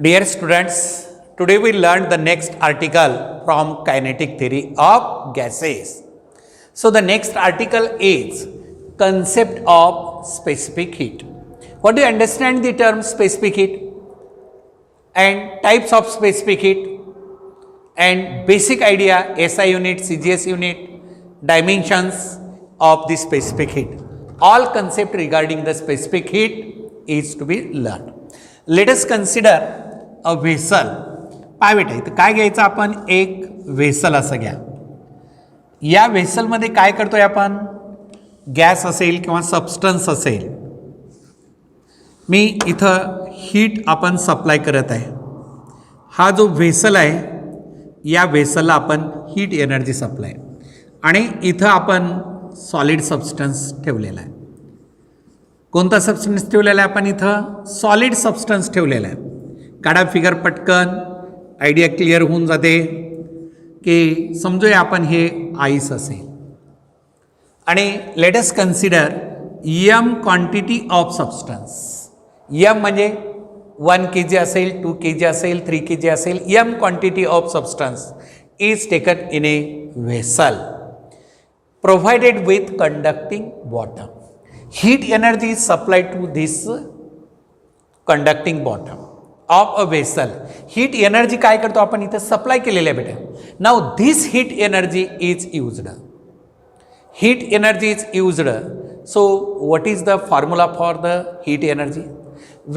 Dear students, today we learned the next article from kinetic theory of gases. So the next article is concept of specific heat. What do you understand the term specific heat and types of specific heat and basic idea SI unit, CGS unit, dimensions of the specific heat. All concept regarding the specific heat is to be learned. Let us consider a vessel. पाय बेटा इथं काय घ्यायचं आपण एक vessel असं घ्या. या व्हेसलमध्ये काय करतोय आपण गॅस असेल किंवा सबस्टन्स असेल. मी इथं हीट आपण सप्लाय करत आहे. हा जो व्हेसल आहे या व्हेसलला आपण हीट एनर्जी सप्लाय आणि इथं आपण सॉलिड सबस्टन्स ठेवलेला आहे. कोणता सबस्टन्स ठेवलेला आहे आपण इथं सॉलिड सबस्टन्स ठेवलेला आहे. काढा फिगर पटकन आयडिया क्लिअर होऊन जाते की समजूया आपण हे आईस असेल आणि let us consider M quantity of substance. M म्हणजे 1 kg असेल 2 kg असेल 3 kg असेल. M quantity of substance is taken in a vessel provided with conducting bottom. Heat energy is supplied to this conducting bottom of a vessel. Heat energy काय करतो आपण इथे supply केलेले आहे बेटा. Now this heat energy is used. Heat energy is used. So what is the formula for the heat energy?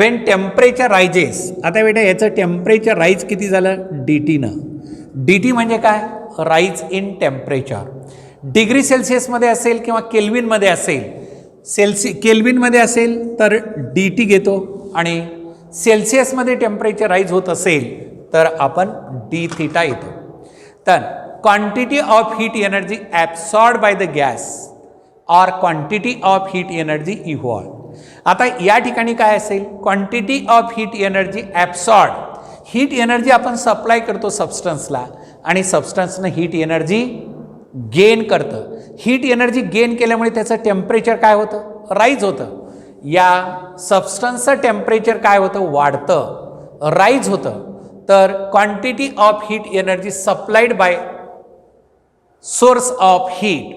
When temperature rises. आता बेटा याचं टेम्परेचर राईज किती झालं dt न. dt म्हणजे काय राईज इन टेम्परेचर. डिग्री सेल्सिअसमध्ये असेल किंवा केल्विनमध्ये असेल. केल्विनमध्ये असेल तर dt घेतो आणि सेल्सिअसमध्ये टेम्परेचर राईज होत असेल तर आपण डी थिटा येतो. तर quantity of heat energy absorb by the gas or quantity of heat energy evolve. आता या ठिकाणी काय असेल quantity of heat energy absorb. Heat energy आपण सप्लाय करतो सबस्टन्सला आणि सबस्टन्सनं हीट एनर्जी गेन करतं. हीट एनर्जी गेन केल्यामुळे त्याचं टेम्परेचर काय होतं राईज होतं. या सबस्टन्सचं टेम्परेचर काय होतं वाढतं राईज होतं. तर quantity of heat energy supplied by source of heat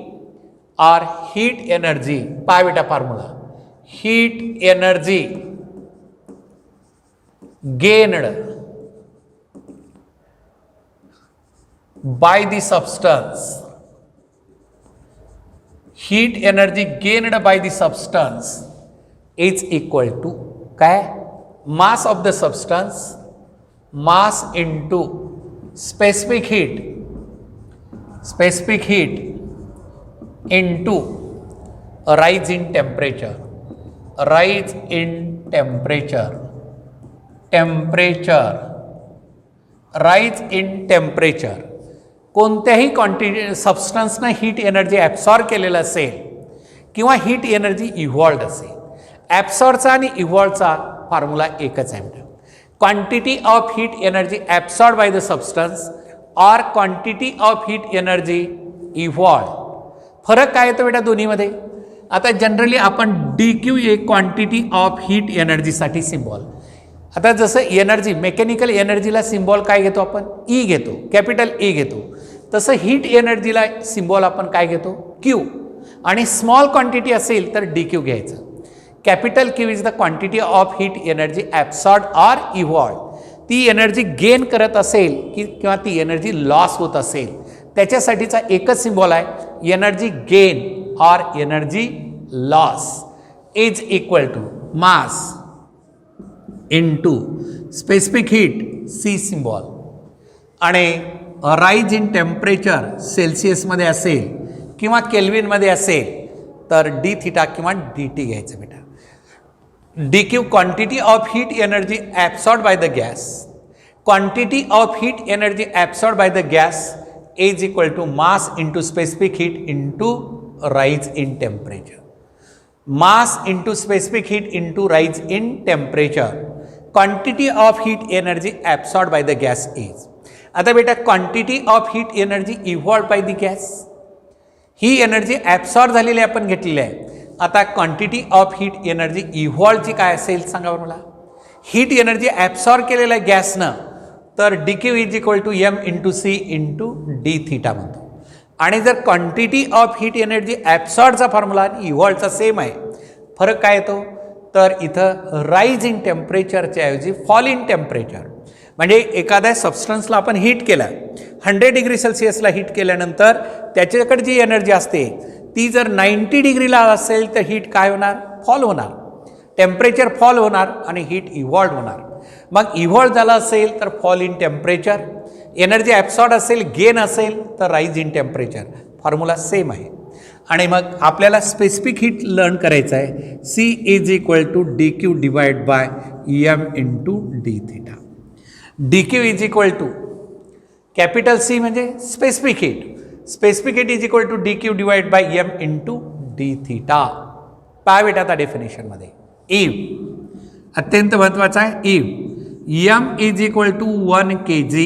are heat energy. पाय बेटा formula heat energy gained by the substance. heat energy gained by the substance is equal to काय mass of the substance mass into specific heat into a rise in temperature rise in temperature. कोणत्याही quantity सबस्टन्सनं heat energy absorb केलेलं असेल किंवा heat energy evolved असेल. ॲब्सॉर्बचा आणि इव्हॉल्वचा formula एकच आहे. Quantity of heat energy absorb by the substance or quantity of heat energy evolve. फरक काय येतो बेटा दोन्हीमध्ये. आता जनरली आपण DQ एक क्वांटिटी ऑफ हीट एनर्जीसाठी सिम्बॉल. आता जसं एनर्जी मेकॅनिकल एनर्जीला सिम्बॉल काय घेतो आपण ई घेतो कॅपिटल ए घेतो. तसं हीट एनर्जीला सिम्बॉल आपण काय घेतो क्यू आणि स्मॉल क्वांटिटी असेल तर DQ घ्यायचं. Capital Q is the quantity of heat energy absorb or evolve. ती एनर्जी गेन करत असेल किंवा ती एनर्जी लॉस होत असेल त्याच्यासाठीचा एकच सिम्बॉल आहे energy gain or energy loss is equal to mass into specific heat C symbol आणि राईज इन टेम्परेचर सेल्सिअसमध्ये असेल किंवा केल्विनमध्ये असेल तर डी थिटा किंवा dt घ्यायचं बेटा. DQ quantity of heat energy absorb by the gas. Quantity of heat energy absorb by the gas is equal to mass into specific heat into rise in temperature. Mass into specific heat into rise in temperature. Quantity of heat energy absorb by the gas is. आता बेटा quantity of heat energy evolve by the gas ही energy absorb झालेली आपण घेतलेली आहे. आता quantity of heat energy इव्हॉल्वची काय असेल सांगा मला. हीट एनर्जी ॲब्सॉर्ब केलेलं आहे गॅसनं, तर D Q is equal to M into C into D theta म्हणतो. आणि जर क्वांटिटी ऑफ हीट एनर्जी ॲब्सॉर्बचा फॉर्म्युला आणि इव्हॉल्वचा सेम आहे, फरक काय येतो, तर इथं राईज इन टेम्परेचरच्या ऐवजी फॉल इन टेम्परेचर. म्हणजे एखाद्या सबस्टन्सला आपण हीट केलं, 100 डिग्री सेल्सिअसला हीट केल्यानंतर त्याच्याकडे जी एनर्जी असते ती जर 90 डिग्रीला असेल तर हीट काय होणार, फॉल होणार, टेम्परेचर फॉल होणार आणि हीट इव्हॉल्व होणार. मग इव्हॉल्व झाला असेल तर fall in temperature, energy absorb असेल, गेन असेल तर rise in temperature. Formula same आहे. आणि मग आपल्याला स्पेसिफिक हीट लर्न करायचं आहे. C is equal to D Q divide by M into D theta. D Q is equal to capital C म्हणजे specific heat. Specific heat is equal to D Q divide by M into D theta. पहा बेटा आता डेफिनेशनमध्ये इफ अत्यंत महत्त्वाचा आहे. If M is equal to 1 kg,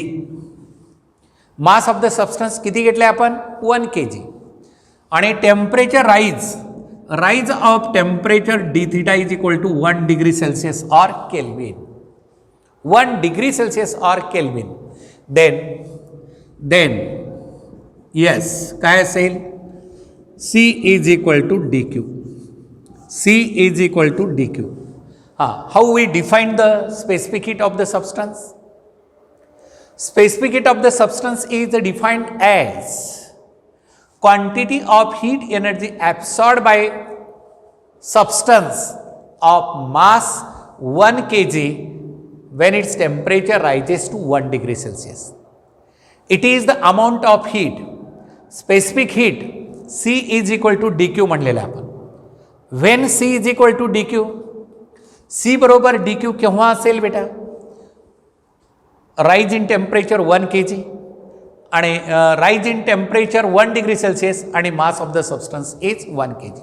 mass of the substance किती घेतले आपण, 1 kg. आणि temperature rise of temperature D theta is equal to 1 degree Celsius or Kelvin. 1 degree Celsius or Kelvin. Then yes काय असेल, C is equal to D Q. C is equal to D Q. How we define the specific heat of the substance. Specific heat of the substance is defined as quantity of heat energy absorbed by substance of mass 1 kg when its temperature rises to 1 degree Celsius. It is the amount of heat, specific heat C is equal to dq म्हणलेलं आपण. When C is equal to dq, C बरोबर dq केव्हा असेल बेटा, rise in temperature 1 kg आणि rise in temperature 1 degree Celsius आणि mass of the substance is 1 kg.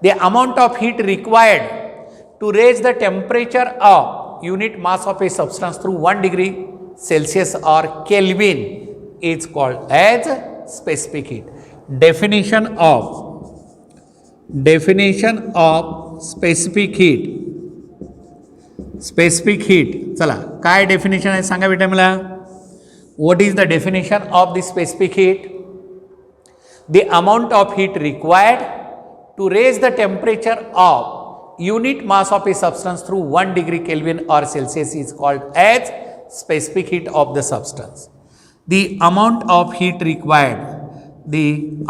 The amount of heat required to raise the temperature of unit mass of a substance through 1 degree Celsius or Kelvin is called as specific heat. Definition of specific heat. Specific heat, चला काय definition आहे सांगा बेटा मला. What is the definition of the specific heat. The amount of heat required to raise the temperature of unit mass of a substance through 1 degree Kelvin or Celsius is called as specific heat of the substance. The amount of heat required, the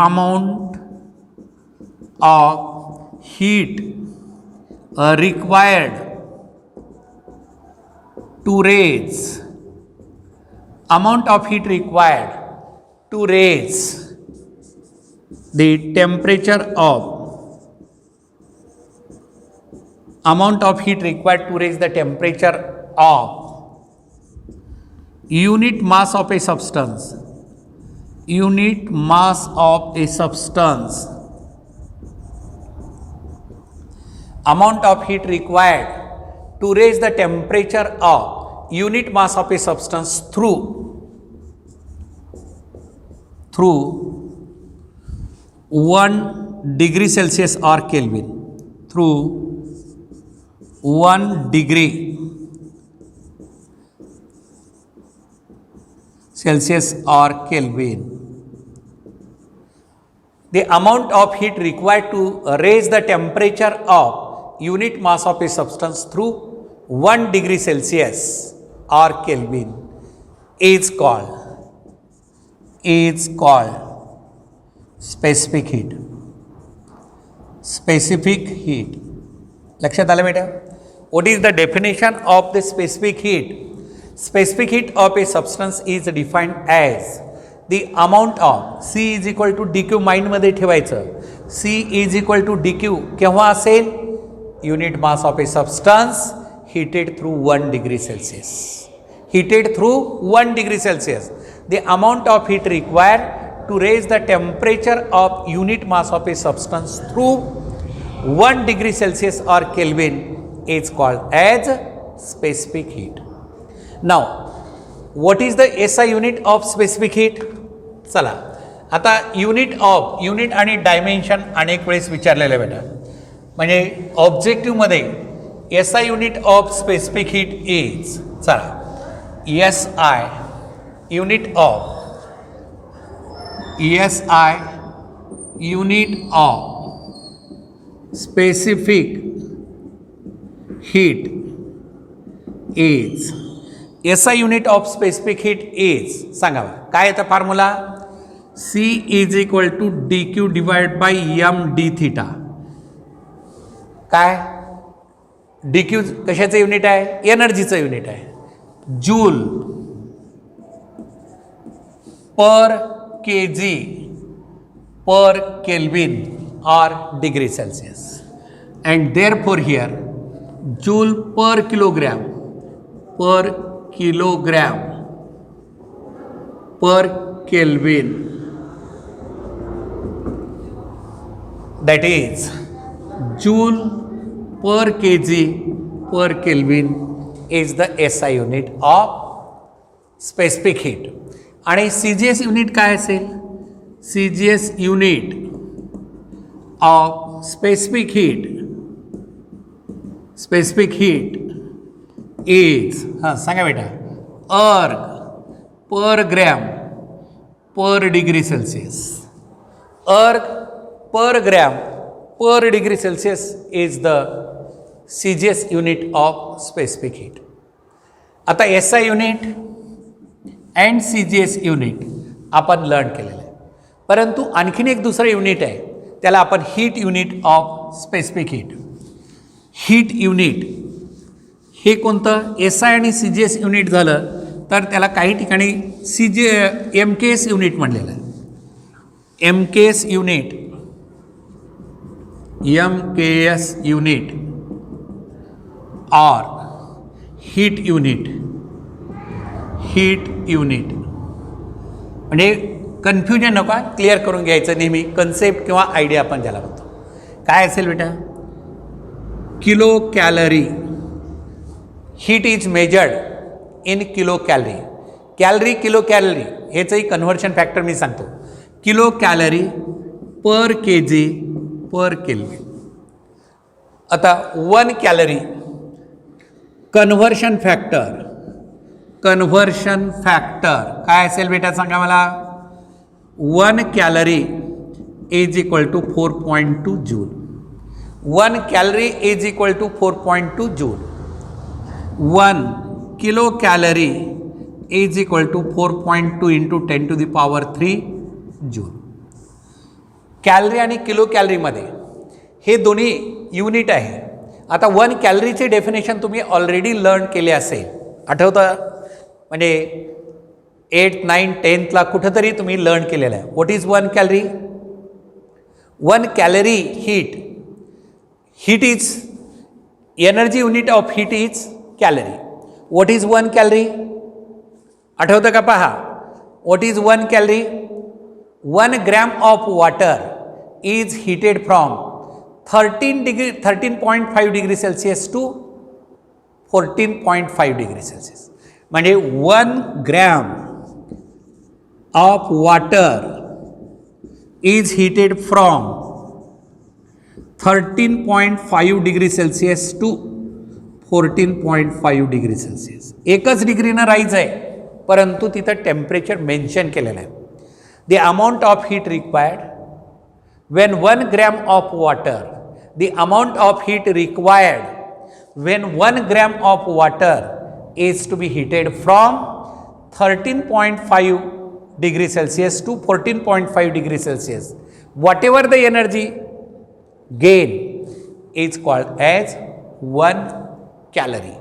amount of heat required to raise, amount of heat required to raise the temperature of, amount of heat required to raise the temperature of unit mass of a substance, unit mass of a substance, amount of heat required to raise the temperature of unit mass of a substance through 1 degree Celsius or Kelvin, through 1 degree Celsius or Kelvin. The amount of heat required to raise the temperature of unit mass of a substance through 1 degree Celsius or Kelvin is called specific heat. Specific heat. लक्षात आलं बेटा. What is the definition of the specific heat? Specific heat of a substance is defined as the amount of C is equal to dq. माइंडमध्ये ठेवायचं. C is equal to dq केव्हा असेल, unit mass of a substance heated through 1 degree Celsius. Heated through 1 degree Celsius. The amount of heat required to raise the temperature of unit mass of a substance through 1 degree Celsius or Kelvin is called as specific heat. Now, what is the SI unit of specific heat? चला आता unit आणि dimension अनेक वेळेस विचारलेलं बेटा. म्हणजे ऑब्जेक्टिव्हमध्ये SI unit of specific heat is, चला, SI unit of specific heat is, SI unit of specific heat is, सांगा काय येतं formula, C is equal to dq divided by m d theta. काय dq कशाचं युनिट आहे, एनर्जीचं unit आहे, joule per kg per Kelvin or degree Celsius, and therefore here joule per kilogram per Kelvin, that is joule per kg per Kelvin is the SI unit of specific heat. आणि CGS unit काय असेल, CGS unit of specific heat is, हां सांगा बेटा, erg per gram per degree Celsius, erg per gram per degree Celsius is the CGS unit of specific heat. आता SI unit and CGS unit आपण learn केलेलं आहे, परंतु आणखीन एक दुसरं युनिट आहे, त्याला आपण heat unit of specific heat unit, हे कोणतं, SI आणि CGS युनिट झालं तर त्याला काही ठिकाणी MKS युनिट म्हणलेलं आहे. MKS युनिट और हीट युनिट म्हणजे कन्फ्युजन नका, क्लिअर करून घ्यायचं नेहमी, कन्सेप्ट किंवा आयडिया आपण ज्याला म्हणतो. काय असेल बेटा, kilocalorie, heat is measured in kilocalorie, kilocalorie ह्याचंही कन्व्हर्शन फॅक्टर मी सांगतो, kilocalorie per kg per Kelvin. आता 1 कॅलरी कन्व्हर्शन फॅक्टर काय असेल बेटा सांगा मला, 1 calorie is equal to 4.2 joule. 1 calorie is equal to 4.2 joule. 1 kilo calorie is equal to 4.2 into 10 to the power 3 joule. Calorie आणि kilo कॅलरीमध्ये हे दोन्ही युनिट आहे. आता 1 कॅलरीचे डेफिनेशन तुम्ही ऑलरेडी लर्न केले असेल, आठवतं, म्हणजे 8th 9th 10thला कुठंतरी तुम्ही लर्न केलेलं आहे. What is 1 calorie? 1 calorie heat is energy unit of heat is calorie. What is 1 calorie? आठवतं का पहा, what is 1 calorie? 1 gram of water is heated from 13.5 degree Celsius to 14.5 degree Celsius. म्हणजे 1 gram of water is heated from 13.5 degree Celsius to 14.5 degree Celsius. एकच डिग्रीनं rise आहे, परंतु तिथं temperature mention केलेलं आहे. The amount of heat required when 1 gram of water, the amount of heat required when 1 gram of water is to be heated from 13.5 degree Celsius to 14.5 degree Celsius. Whatever the energy gain is called as 1 calorie.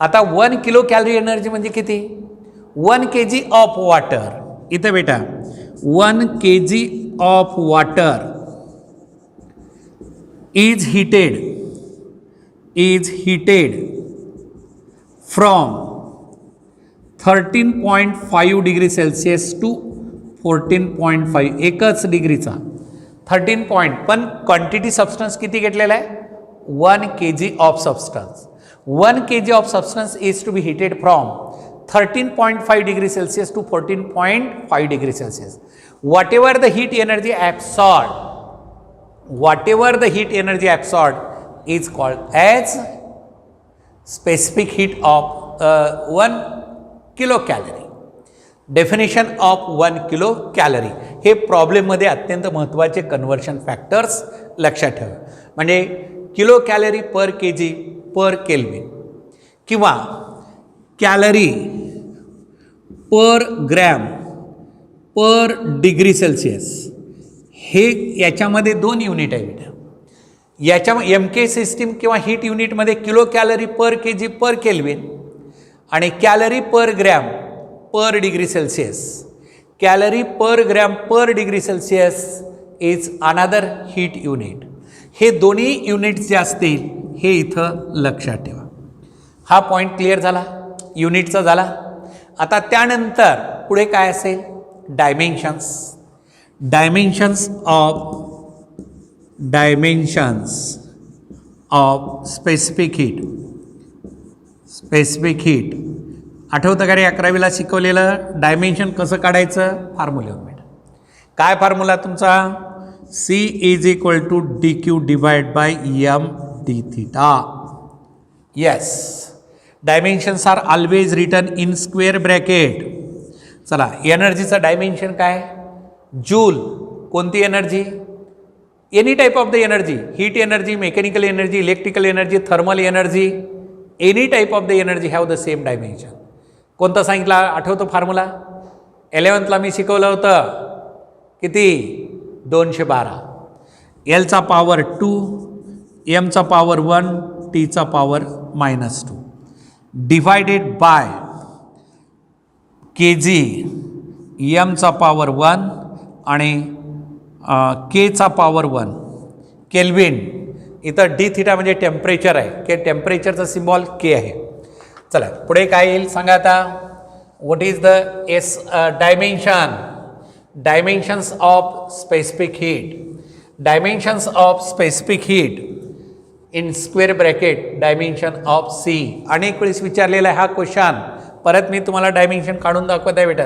आता 1 kilo calorie energy म्हणजे किती? 1 kg of water. इथं बेटा 1 kg of water is heated from 13.5 degree Celsius to 14.5. एकच डिग्रीचा 13 point, पण quantity substance किती घेतलेला आहे? 1 kg of substance. 1 kg of substance is to be heated from 13.5 degree Celsius to 14.5 degree Celsius. Whatever the heat energy absorbed is called as specific heat of 1 kilo calorie. Definition of 1 kilo calorie हे प्रॉब्लेममध्ये अत्यंत महत्त्वाचे conversion factors लक्षात ठेवा. म्हणजे kilo calorie पर के जी पर kelvin किंवा calorie पर gram per degree Celsius हे याच्यामध्ये 2 युनिट आहे बेटा. याच्या एम के सिस्टीम किंवा हीट युनिटमध्ये किलो कॅलरी पर के जी पर केल्विन आणि calorie per gram per degree Celsius. Calorie per gram per degree Celsius is another heat unit. हे दोन्ही युनिट्स जे असतील हे इथं लक्षात ठेवा. हा पॉईंट क्लिअर झाला, युनिटचा झाला. आता त्यानंतर पुढे काय असेल, dimensions. Dimensions of specific heat. Specific heat आठवतं का रे 11वीला शिकवलेलं डायमेन्शन कसं काढायचं, फॉर्म्युल्यावर बेटा. काय फॉर्म्युला तुमचा, C is equal to D Q divide by M D theta. Yes, dimensions are always written in square bracket. चला, एनर्जीचं डायमेन्शन काय, जूल. कोणती energy, any type of the energy, heat energy, mechanical energy, electrical energy, thermal energy, any type of the energy have the same dimension. कोणता सांगितला आठवतो formula, 11thला मी शिकवलं होतं, किती, 212. एलचा पॉवर 2, एमचा पॉवर 1, टीचा power -2 divided by K G, एमचा power 1 आणि केचा पॉवर 1 केल्विन. इथं डी थिटा म्हणजे टेम्परेचर आहे, के टेम्परेचरचा सिम्बॉल के आहे. चला पुढे काय येईल सांगा आता. What is the S dimension, dimensions of specific heat. Dimensions of specific heat in square bracket dimension of C. अनेक वेळेस विचारलेला आहे हा क्वेश्चन. परत मी तुम्हाला डायमेन्शन काढून दाखवत आहे बेटा.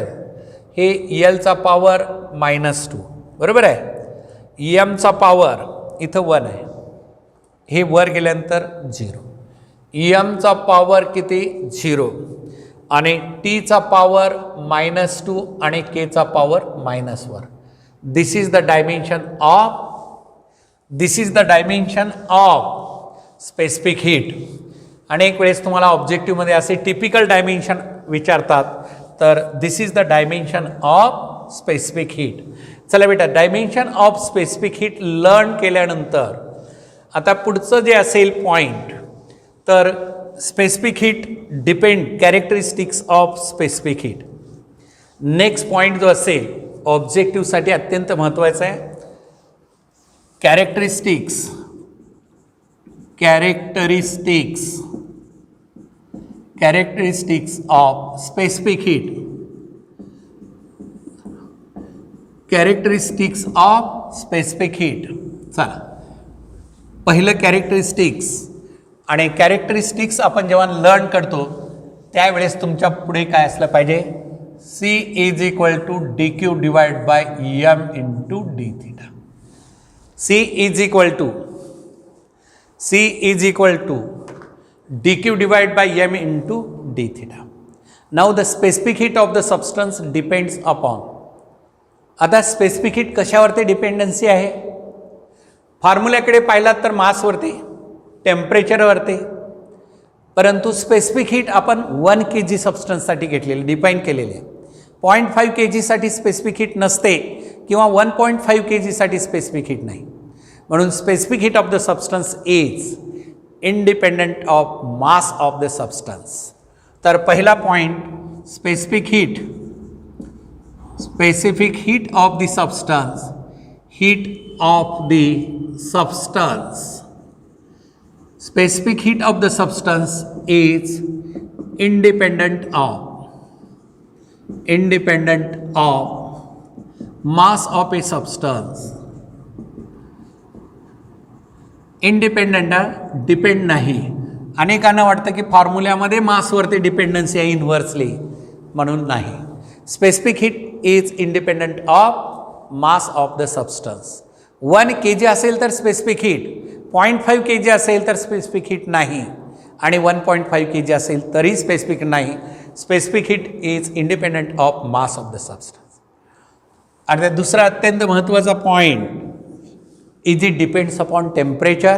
हे एलचा पॉवर -2 बरोबर आहे, एमचा पॉवर इथं 1 आहे, हे वर गेल्यानंतर 0. एमचा पॉवर किती 0 आणि टीचा पॉवर -2 आणि केचा power -1. This is the dimension of, this is the dimension of specific heat. अनेक वेळेस तुम्हाला ऑब्जेक्टिव्हमध्ये असे टिपिकल डायमेन्शन विचारतात, तर this is the dimension of specific heat. चला बेटा, dimension of specific heat learn केल्यानंतर आता पुढचं जे असेल पॉईंट, तर specific heat depend, characteristics of specific heat. Next point जो असेल ऑब्जेक्टिव्हसाठी अत्यंत महत्त्वाचा आहे, characteristics. Characteristics of specific heat. Characteristics of specific heat. चला, पहिलं कॅरेक्टरिस्टिक्स. आणि कॅरेक्टरिस्टिक्स आपण जेव्हा लर्न करतो त्यावेळेस तुमच्या पुढे काय असलं पाहिजे, C is equal to D Q divide by M into D theta. C is equal to D Q divide by M into D theta. Now the specific heat of the substance depends upon. आता specific heat कशावरती dependency आहे, फॉर्म्युल्याकडे पाहिलात तर मासवरती, टेम्परेचरवरती. परंतु specific heat आपण 1 kg सबस्टन्ससाठी घेतलेली, define केलेली आहे. 0.5 kgसाठी स्पेसिफिक हीट नसते किंवा 1.5 kgसाठी स्पेसिफिक हीट नाही. म्हणून specific heat of the substance is independent of mass of the substance. तर पहिला point, specific heat of the substance, heat of the substance. Specific heat of the substance is independent of mass of a substance. Independent depend नाही. अनेकांना वाटतं की फॉर्म्युल्यामध्ये मासवरती dependency आहे inversely, म्हणून नाही. Specific heat is independent of mass of the substance. 1 kg असेल तर specific heat, 0.5 kg असेल तर स्पेसिफिक हीट नाही. आणि 1.5 kg असेल तरी स्पेसिफिक नाही. Specific heat is independent of mass of the substance. आणि दुसरा अत्यंत महत्त्वाचा point, is it depends upon temperature.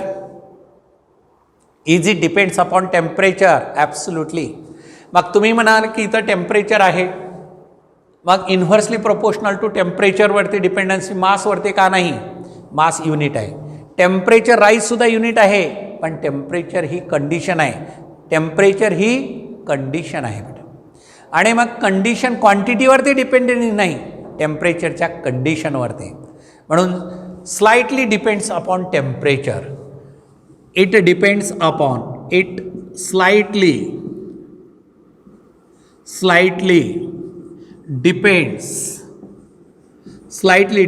Is it depends upon temperature. Absolutely. मग तुम्ही म्हणाल की इथं टेम्परेचर आहे, मग इन्व्हर्सली प्रोपोर्शनल टू टेम्परेचरवरती डिपेंडन्सी मासवरती का नाही? मास युनिट आहे. टेम्परेचर राईजसुद्धा युनिट आहे, पण टेम्परेचर ही कंडिशन आहे. टेम्परेचर ही कंडिशन आहे बेटा. आणि मग कंडिशन क्वांटिटीवरती डिपेंडेंट नाही, टेम्परेचरच्या कंडिशनवरती. म्हणून slightly depends upon temperature. It depends upon, it slightly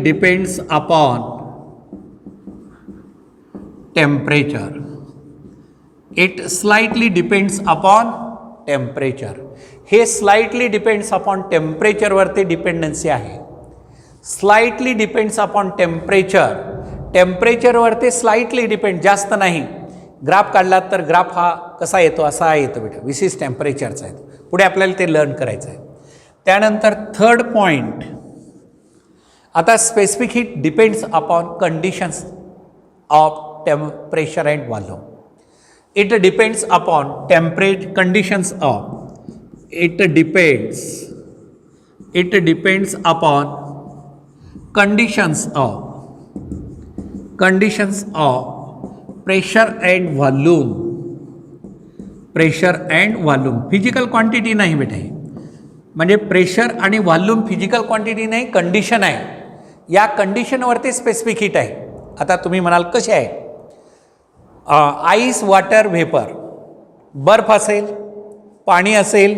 depends upon temperature. It slightly depends upon temperature. हे slightly depends upon temperature वरती डिपेंडन्सी आहे. Slightly depends upon temperature. टेम्परेचरवरती स्लाइटली डिपेंड, जास्त नाही. ग्राफ काढलात तर ग्राफ हा कसा येतो? असा येतो बेटा, विशिष्ट टेम्परेचरचा येतो. पुढे आपल्याला ते लर्न करायचं आहे. त्यानंतर थर्ड पॉईंट, आता specific heat depends upon conditions of temperature and volume. It depends upon conditions of, it depends upon conditions of pressure and volume. Pressure and volume physical quantity नाही बेटा. हे म्हणजे प्रेशर आणि volume physical quantity नाही, condition आहे. या कंडिशनवरती specific heat आहे. आता तुम्ही म्हणाल कसे आहे? Ice, water, vapour. बर्फ असेल, पाणी असेल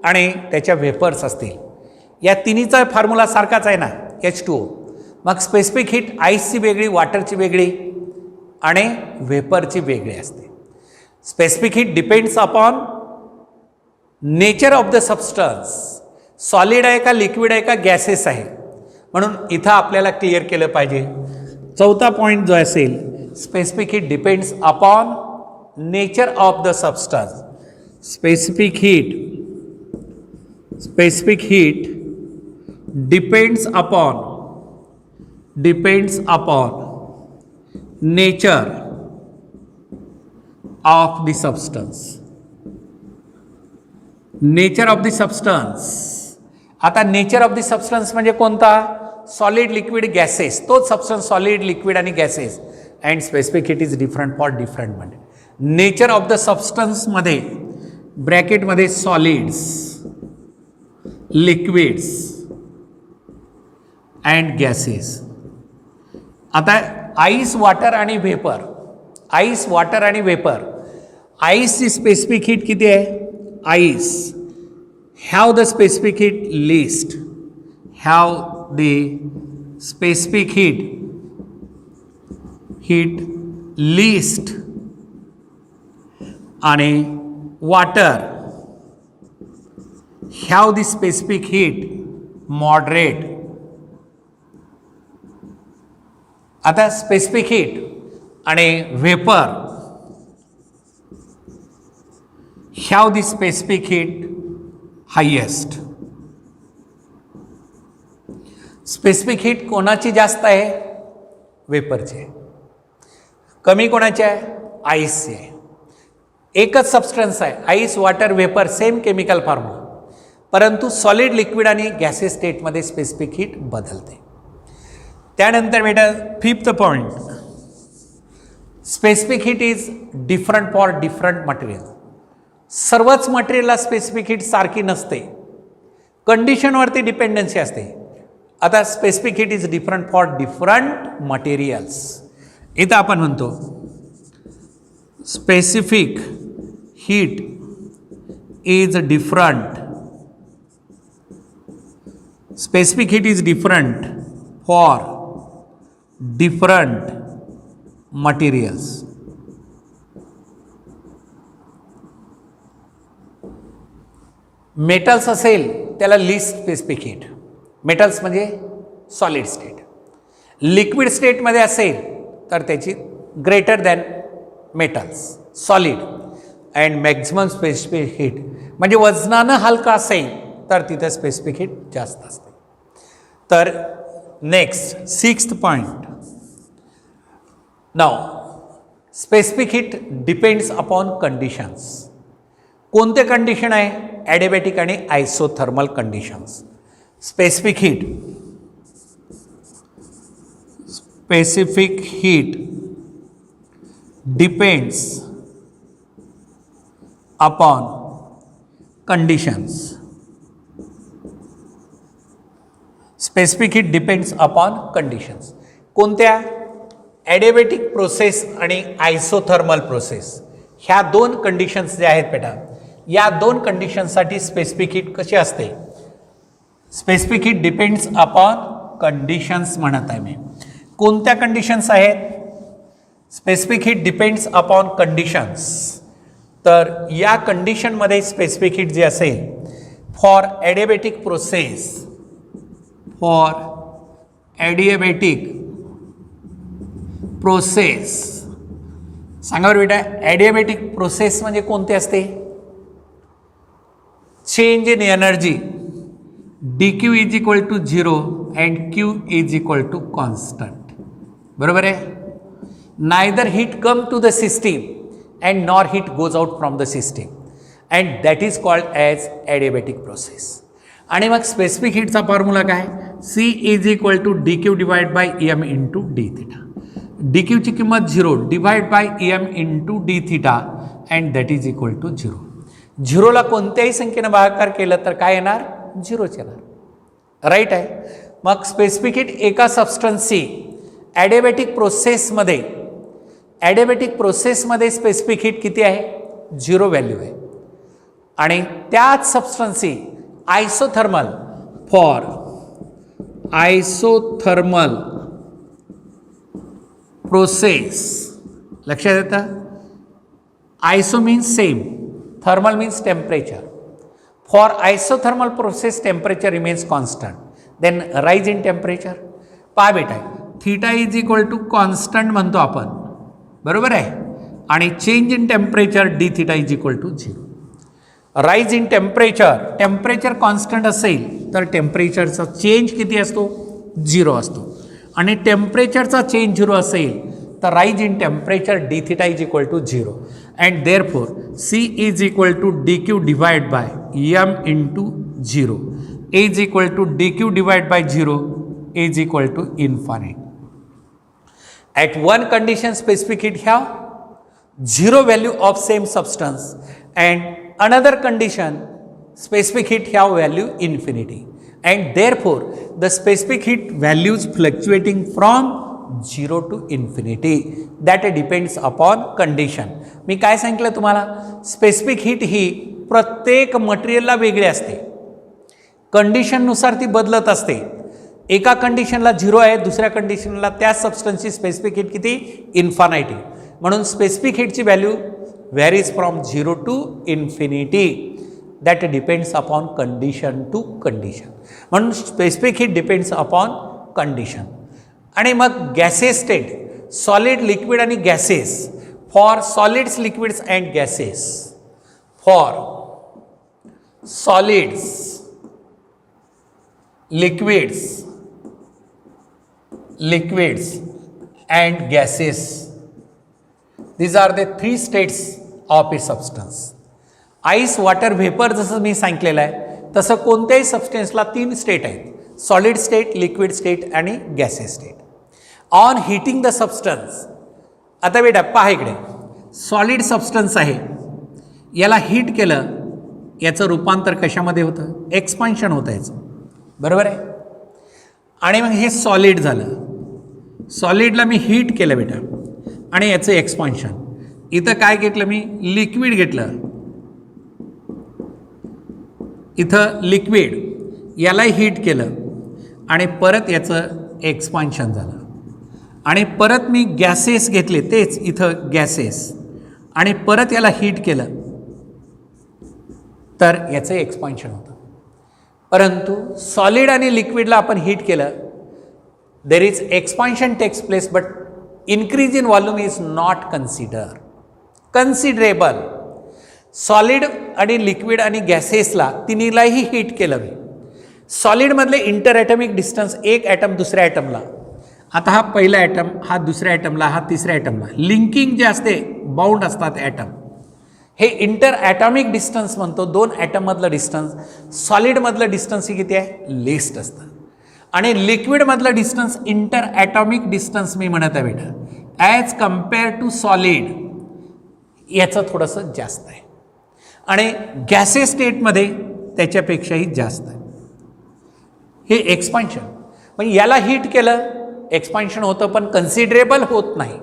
आणि त्याच्या व्हेपर्स असतील. या तिन्हीचा फॉर्म्युला सारखाच आहे ना, H2O. मग स्पेसिफिक हीट आईसची वेगळी, वॉटरची वेगळी आणि व्हेपरची वेगळी असते. Specific heat depends upon nature of the substance. Solid आहे का, लिक्विड आहे का, गॅसेस आहे. म्हणून इथं आपल्याला क्लिअर केलं पाहिजे. चौथा पॉईंट जो असेल, specific heat depends upon nature of the substance. Specific heat depends upon nature of the substance. Nature of the substance. आता नेचर ऑफ द सबस्टन्स म्हणजे कोणता? Solid, liquid, gases. तोच सबस्टन्स सॉलिड, लिक्विड आणि gases. And specific heat is different for different. म्हणजे nature of the सबस्टन्समध्ये ब्रॅकेटमध्ये solids, liquids and gases. आता ice, water आणि व्हेपर. आईस, वॉटर आणि व्हेपर. आईसची स्पेसिफिक हीट किती आहे? Ice have the specific heat least. Least. आणि water have the specific heat moderate. आता स्पेसिफिक हीट आणि vapour have the specific heat highest. Specific heat कोणाची जास्त आहे? व्हेपरची. कमी कोणाची आहे? आईसची आहे. एकच सबस्टन्स आहे, ice, water, vapour, same chemical formula. परंतु सॉलिड, लिक्विड आणि गॅसेस स्टेटमध्ये स्पेसिफिक हीट बदलते. त्यानंतर बेटा fifth point, specific heat is different for different material. सर्वच मटेरियलला स्पेसिफिक हीट सारखी नसते, कंडिशनवरती डिपेंडन्सी असते. आता specific heat is different for different materials. इथं आपण म्हणतो specific heat is different. Specific heat is different for different materials. Metals असेल त्याला लिस्ट स्पेसिफिक हीट. मेटल्स म्हणजे सॉलिड स्टेट. लिक्विड स्टेटमध्ये असेल तर त्याची greater than metals, solid. And maximum specific heat, म्हणजे वजनानं हलका असेल तर तिथं स्पेसिफिक हीट जास्त असते. तर नेक्स्ट 6th पॉईंट. नाव specific heat depends upon conditions. कोणते कंडिशन आहे? ॲडिबॅटिक आणि isothermal conditions. Specific heat depends upon conditions. Specific heat depends upon conditions. कोणत्या? ॲडिबॅटिक प्रोसेस आणि आयसोथर्मल प्रोसेस, ह्या दोन कंडिशन्स ज्या आहेत बेटा, या दोन कंडिशनसाठी स्पेसिफिक हीट कशी असते? Specific heat depends upon conditions म्हणत आहे मी. कोणत्या कंडिशन्स आहेत? Specific heat depends upon conditions. तर या कंडिशनमध्ये स्पेसिफिक हीट जे असेल फॉर ॲडिबॅटिक प्रोसेस, सांगा बरं बेटा, ॲडिबॅटिक प्रोसेस म्हणजे कोणते असते? Change in energy dq is equal to 0 and q is equal to constant. बरोबर आहे? Neither heat come to the system and nor heat goes out from the system and that is called as adiabatic process. आणि मग specific हीटचा formula काय? C is equal to dq divide by em into D theta. dq ची किंमत 0 divide by em into D theta and that is equal to 0. 0ला कोणत्याही संख्येनं भागाकार केलं तर काय येणार? 0च येणार. राईट आहे. मग स्पेसिफिक हीट एका सबस्टन्सची ॲडिबॅटिक प्रोसेसमध्ये स्पेसिफिक हीट किती आहे? 0 व्हॅल्यू आहे. आणि त्याच सबस्टन्सची आयसोथर्मल प्रोसेस, लक्षात येतं? Iso means same, thermal means temperature. For isothermal process temperature remains constant, then rise in temperature. पहा बेटा, theta is equal to constant म्हणतो आपण, बरोबर आहे? आणि change in temperature D theta is equal to 0. Rise in temperature constant असेल तर टेम्परेचरचा change किती असतो? 0 असतो. आणि टेम्परेचरचा चेंज 0 असेल तर rise in temperature D theta is equal to 0 and therefore C is equal to dq divide by m into 0 is equal to dq divide by 0 is equal to infinite. At one condition specific heat have 0 value of same substance and another condition specific heat have value infinity, and therefore the specific heat values fluctuating from 0 to infinity, that depends upon condition. मी काय सांगितलं तुम्हाला? Specific heat ही प्रत्येक मटेरियलला वेगळी असते, कंडिशननुसार ती बदलत असते. एका कंडिशनला 0 आहे, दुसऱ्या कंडिशनला त्या सबस्टन्सची स्पेसिफिक हीट किती? इन्फानाइटी. म्हणून स्पेसिफिक हीटची value varies from 0 to infinity, that depends upon condition to condition. म्हणून specific heat depends upon condition. आणि मग गॅसेस स्टेट, सॉलिड, लिक्विड आणि gases. For solids, liquids and gases, for solids, liquids and gases, these are the 3 states of a substance. Ice, water, vapour जसं मी सांगितलेलं आहे तसं कोणत्याही सबस्टन्सला 3 स्टेट आहेत, सॉलिड स्टेट, लिक्विड स्टेट आणि gases state. On heating the substance, आता बेटा पहा इकडे, सॉलिड सबस्टन्स आहे, याला हीट केलं, याचं रूपांतर कशामध्ये होतं? एक्सपान्शन होतं याचं, बरोबर आहे? आणि मग हे सॉलिड झालं, सॉलिडला मी हीट केलं बेटा आणि याचं एक्सपान्शन. इथं काय घेतलं मी? लिक्विड घेतलं, इथं लिक्विड, याला हीट केलं आणि परत याचं एक्सपान्शन झालं. आणि परत मी गॅसेस घेतले, तेच इथं गॅसेस, आणि परत याला हीट केलं तर याचं एक्सपान्शन होतं. परंतु सॉलिड आणि लिक्विडला आपण हीट केलं, there is expansion takes place but increase in volume is not considerable. Solid आणि लिक्विड आणि गॅसेसला तिन्हीलाही हीट केलं मी. सॉलिडमधले इंटर ॲटमिक डिस्टन्स एक ॲटम दुसऱ्या ॲटमला, आता हा पहिला ॲटम, हा दुसऱ्या ॲटमला, हा तिसऱ्या ॲटमला, लिंकिंग जे असते बाउंड असतात ॲटम, हे इंटर ॲटॉमिक डिस्टन्स म्हणतो. दोन ॲटममधलं डिस्टन्स. सॉलिडमधलं डिस्टन्स ही किती आहे? लेस्ट असतं. आणि लिक्विडमधलं डिस्टन्स इंटर ॲटॉमिक डिस्टन्स मी म्हणत आहे बेटा, ॲज कम्पेअर टू सॉलिड याचं थोडंसं जास्त आहे. आणि गॅसेस स्टेटमध्ये त्याच्यापेक्षाही जास्त आहे. हे एक्सपान्शन, पण याला हीट केलं एक्सपान्शन होतं पण कन्सिडरेबल होत नाही.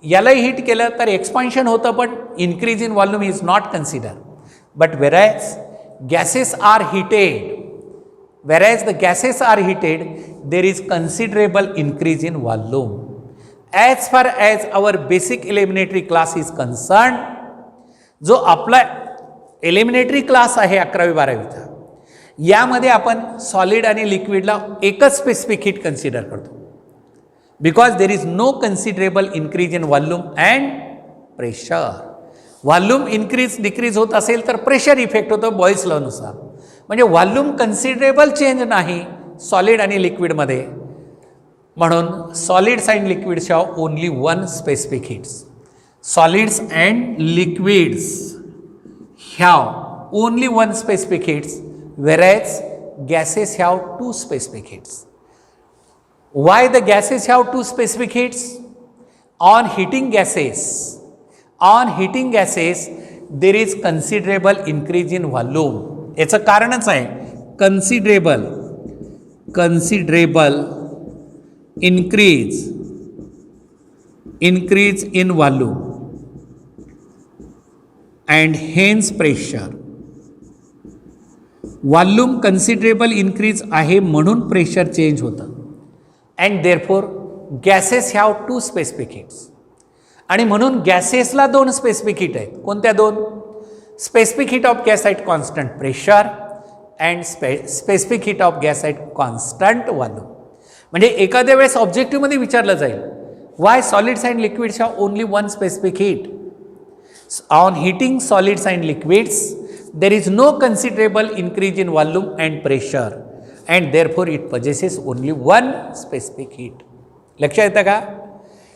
यालाही हीट केलं तर एक्सपान्शन होतं पण increase in volume is not consider. But whereas gases are heated, whereas the gases are heated, there is considerable increase in volume. As far as our basic eliminatory class is concerned, जो आपला एलिमिनेटरी class आहे 11वी-12वीचा, यामध्ये आपण solid आणि लिक्विडला एकच specific heat consider करतो. Because there is no considerable increase in volume and pressure. Volume increase decrease होत असेल तर प्रेशर इफेक्ट होतो बॉईल्स लॉनुसार. म्हणजे व्हॉल्यूम कन्सिडरेबल चेंज नाही सॉलिड आणि लिक्विडमध्ये. म्हणून solids and liquids have only one specific heats. Solids and liquids have only one specific heats, whereas gases have two specific heats. Why the gases have two specific heats? On heating gases, there is considerable increase in volume. याचं कारणच आहे considerable increase in volume and hence pressure. Volume considerable increase आहे म्हणून pressure change होतं. And therefore gases have two specific heats. आणि म्हणून गॅसेसला दोन स्पेसिफिक हीट आहेत. कोणत्या दोन? Specific heat of gas at constant pressure and specific heat of gas at constant volume. म्हणजे एखाद्या वेळेस ऑब्जेक्टिव्हमध्ये विचारलं जाईल, why solids and liquids have only one specific heat. On heating solids and liquids there is no considerable increase in volume and pressure and therefore it possesses only one specific heat. लक्षात येतं का?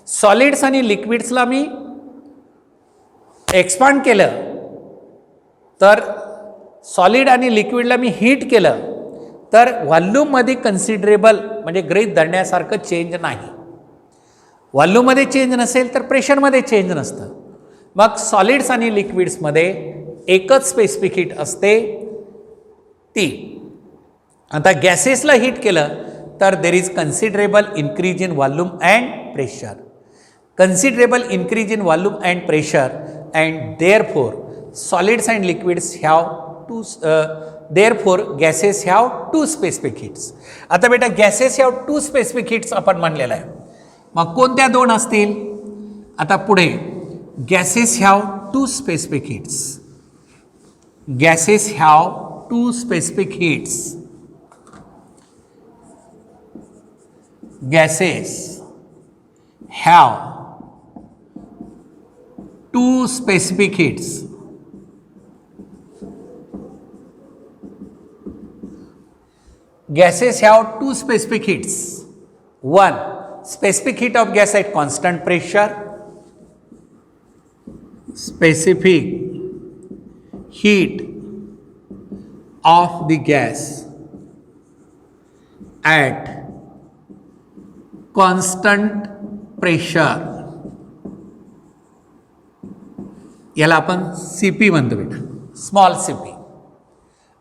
Solids आणि लिक्विड्सला मी expand केलं तर solid आणि लिक्विडला मी heat केलं तर व्हॉल्यूममध्ये कन्सिडरेबल म्हणजे गृहीत धरण्यासारखं चेंज नाही. व्हॉल्यूममध्ये चेंज नसेल तर प्रेशरमध्ये चेंज नसतं. मग सॉलिड्स आणि लिक्विड्समध्ये एकच स्पेसिफिक हीट असते ती. आता गॅसेसला हीट केलं तर there is considerable increase in volume and pressure. Considerable increase in volume and pressure and therefore solids and liquids have two therefore gases have two specific heats. आता बेटा gases have two specific heats आपण म्हणलेलं आहे. मग कोणत्या दोन असतील? आता पुढे gases have two specific heats. Gases have two specific heats. Gases have two specific heats. Gases have two specific heats. One, specific heat of gas at constant pressure. Specific heat of the gas at constant pressure, याला आपण CP म्हणतो बेटा, small CP.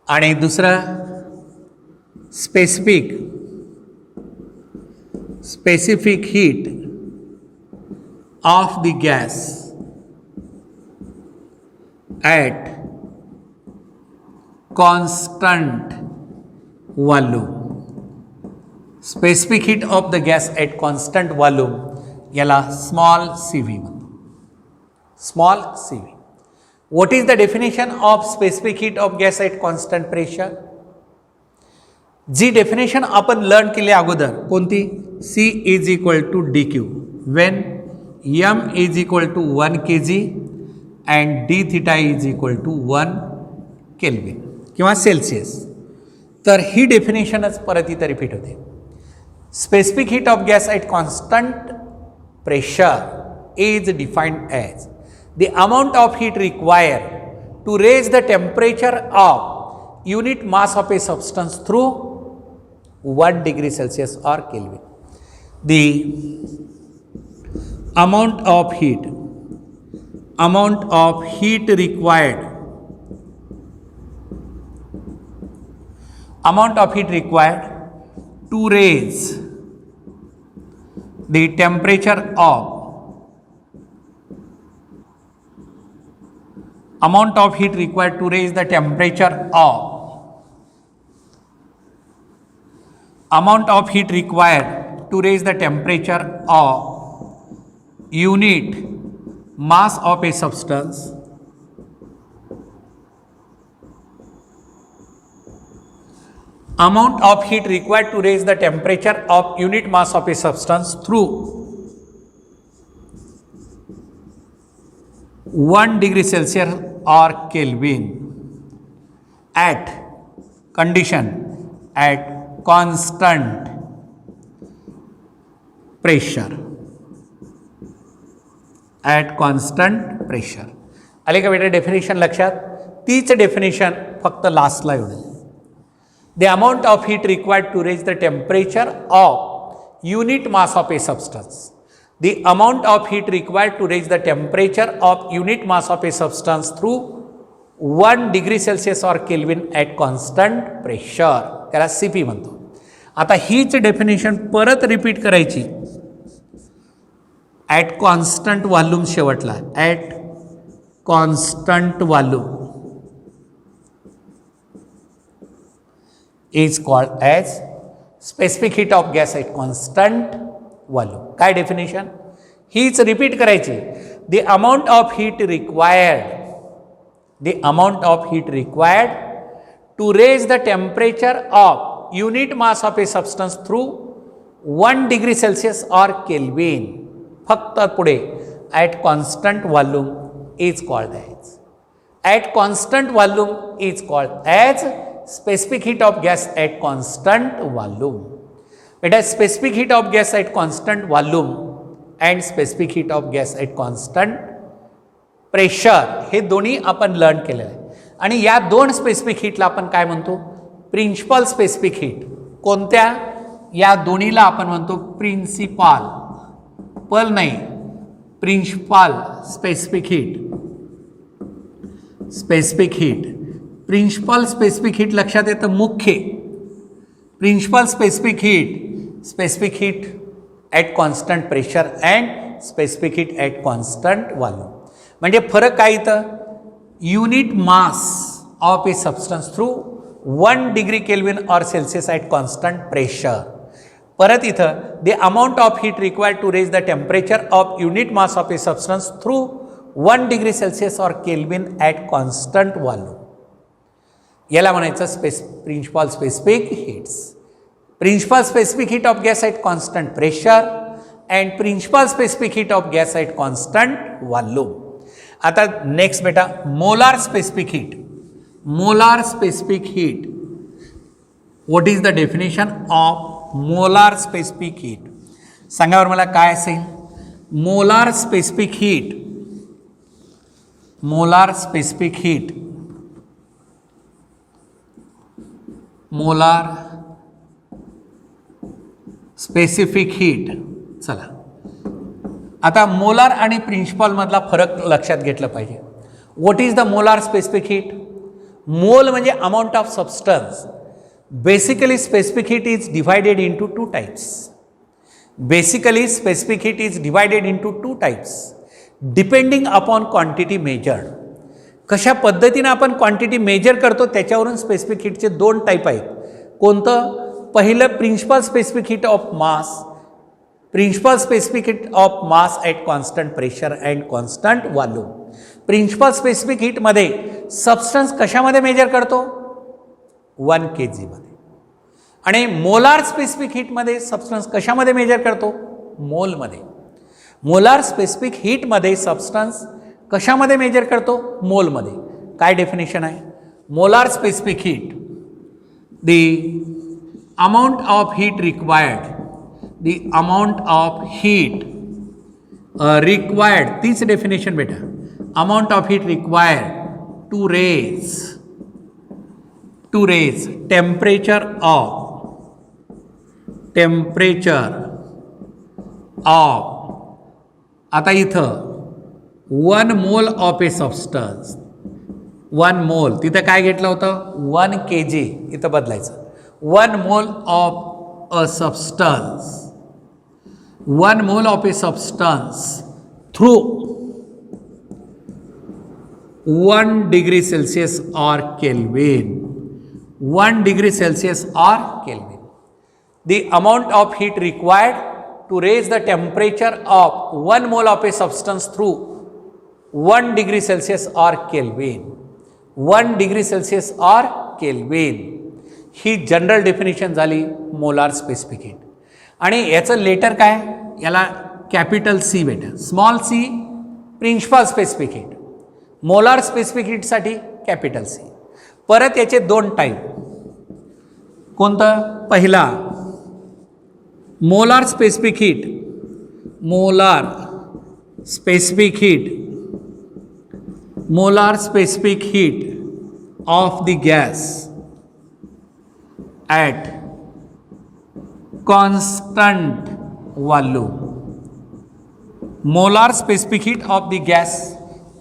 आणि दुसरा specific heat of the gas at constant volume. Specific heat of the gas at constant volume याला small CV म्हणतो. Small CV. What is the definition of specific heat of gas at constant pressure? जी definition आपण learn केली अगोदर कोणती? C is equal to dq when m is equal to 1 kg and D theta is equal to 1 Kelvin किंवा Celsius. तर ही डेफिनेशनच परत इथं रिपीट होते. Specific heat of gas at constant pressure is defined as the amount of heat required to raise the temperature of unit mass of a substance through 1 degree Celsius or Kelvin. The amount of heat required to raise the temperature of unit mass of a substance through 1 degree Celsius or Kelvin at constant pressure. आले का बेटा definition लक्षात? तीच definition फक्त लास्टला येईल. The amount of heat required to raise the temperature of unit mass of a substance. The amount of heat required to raise the temperature of unit mass of a substance through 1 degree Celsius or Kelvin at constant pressure. त्याला CP म्हणतो. आता हीच definition परत repeat करायची at constant volume. शेवटला at constant volume is called as specific heat of gas at constant volume. काय definition? हीच repeat करायची. The amount of heat required to raise the temperature of unit mass of a substance through 1 degree Celsius or Kelvin. फक्त पुढे at constant volume is called as specific heat of gas at constant volume. बेटा specific heat of gas at constant volume and specific heat of gas at constant pressure हे दोन्ही आपण learn केलेलं आहे. आणि या दोन स्पेसिफिक हीटला आपण काय म्हणतो? Principal specific heat. कोणत्या? या दोन्हीला आपण म्हणतो principal specific heat. Principal specific heat लक्षात येतं मुख्य. Principal specific heat at constant pressure and specific heat at constant volume. म्हणजे फरक काय इथं? Unit mass of a substance through 1 degree Kelvin or Celsius at constant pressure. परत इथं the amount of heat required to raise the temperature of unit mass of a substance through 1 degree Celsius or Kelvin at constant volume. याला म्हणायचं principal specific heats. Principal specific heat of gas at constant pressure and principal specific heat of gas at constant volume. आता next बेटा molar specific heat. What is the definition of molar specific heat? सांगा बरं मला काय असेल? Molar specific heat चला आता molar आणि प्रिन्सिपल मधला फरक लक्षात घेतला पाहिजे. What is the molar specific heat? मोल म्हणजे amount of substance. Basically specific heat is divided into two types. Depending upon quantity measured. कशा पद्धतीने आपण क्वांटिटी मेजर करतो त्याच्यावरून स्पेसिफिक हीटचे 2 टाईप आहेत. कोणतं? पहिलं principal specific heat of mass at constant pressure and constant volume. Principal specific हीटमध्ये substance कशामध्ये मेजर करतो? 1 kg मध्ये. आणि मोलार स्पेसिफिक हीटमध्ये सबस्टन्स कशामध्ये मेजर करतो? मोलमध्ये. मोलार स्पेसिफिक हीटमध्ये सबस्टन्स कशामध्ये मेजर करतो? मोलमध्ये. काय डेफिनेशन आहे? Molar specific heat, the amount of heat required, the amount of heat required, तीच डेफिनेशन बेटा, amount of heat required to raise temperature of, आता इथं 1 मोल ऑफ ए सबस्टन्स, 1 मोल, तिथं काय घेतलं होतं? 1 kg, इथं बदलायचं, 1 mole of a substance, 1 mole of a substance through 1 degree Celsius or Kelvin, 1 degree Celsius or Kelvin. The amount of heat required to raise the temperature of 1 mole of a substance through 1 degree Celsius or Kelvin, 1 degree Celsius or Kelvin, ही general definition झाली molar specific heat. आणि याचं letter काय? याला capital C बेटा, small C principal specific heat, molar specific हीटसाठी capital C. परत याचे 2 टाईप, कोणतं? पहिला molar specific heat, molar specific heat of the gas at constant volume, molar specific heat of the gas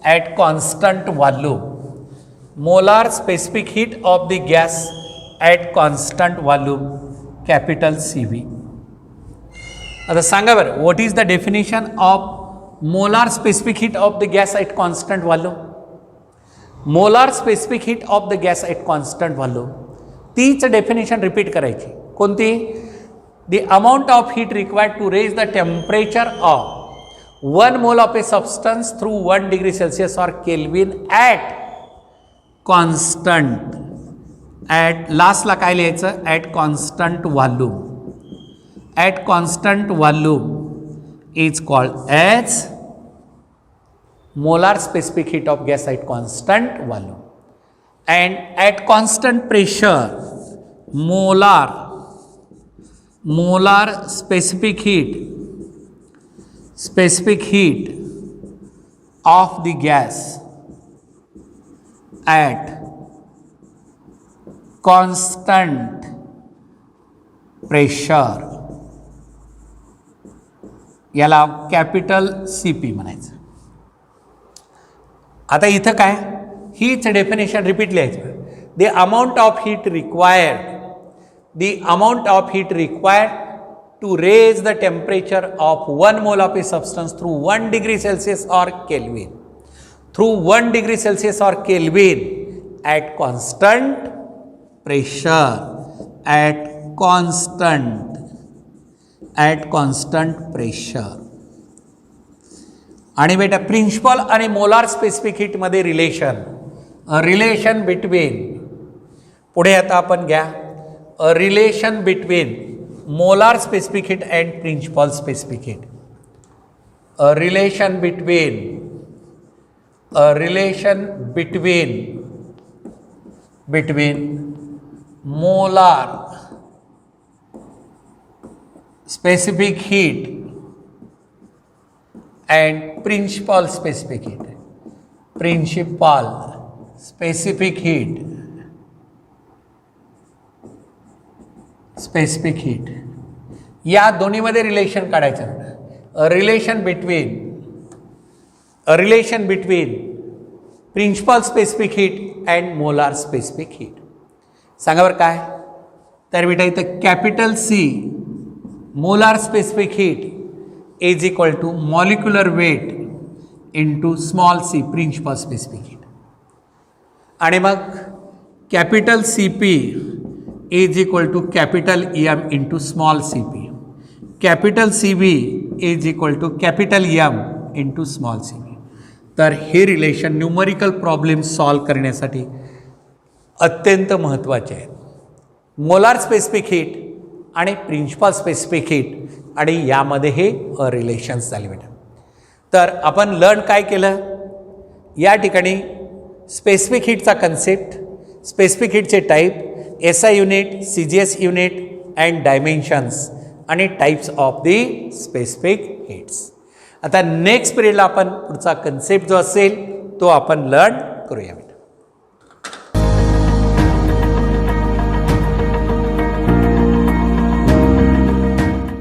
at constant volume, molar specific heat of the gas at constant volume, capital CV. आता सांगा बरं, what is the definition of molar specific heat of the gas at constant volume? Molar specific heat of the gas at constant volume, तीच definition repeat करायची. कोणती? The amount of heat required to raise the temperature of 1 mole of a substance through 1 degree Celsius or Kelvin at constant, at लास्टला काय लिहायचं? At constant volume. At constant volume is called as molar specific heat of gas at constant volume, and at constant pressure molar specific heat of the gas at constant pressure, याला capital CP म्हणायचं. आता इथं काय? हीच definition repeat लिहायचं. The amount of heat required to raise the temperature of 1 mole of a substance through 1 degree Celsius or Kelvin, through 1 degree Celsius or Kelvin at constant pressure, at constant pressure. आणि बेटा principal आणि molar specific हीटमध्ये relation between, पुढे आता आपण घ्या, relation between molar specific heat and principal specific heat, relation between molar specific heat and principal specific heat, या दोन्हीमध्ये रिलेशन काढायचं. Relation between principal specific heat and molar specific heat. सांगा बरं काय? तर बेटा इथं capital C molar specific heat is equal to molecular weight into small c principal specific heat. आणि मग capital CP is equal to capital EM into small CP, capital CB is equal to capital EM into small CB. तर हे relation numerical problem solve करण्यासाठी अत्यंत महत्त्वाचे आहेत. Molar specific heat आणि principal specific heat, आणि यामध्ये हे रिलेशन्स झाले बेटा. तर आपण लर्न काय केलं? या ठिकाणी स्पेसिफिक हीटचा कन्सेप्ट, स्पेसिफिक हीटचे type, SI unit, CGS unit and dimensions आणि types of the specific heats. आता नेक्स्ट पिरियडला आपण पुढचा कन्सेप्ट जो असेल तो आपण लर्न करूया.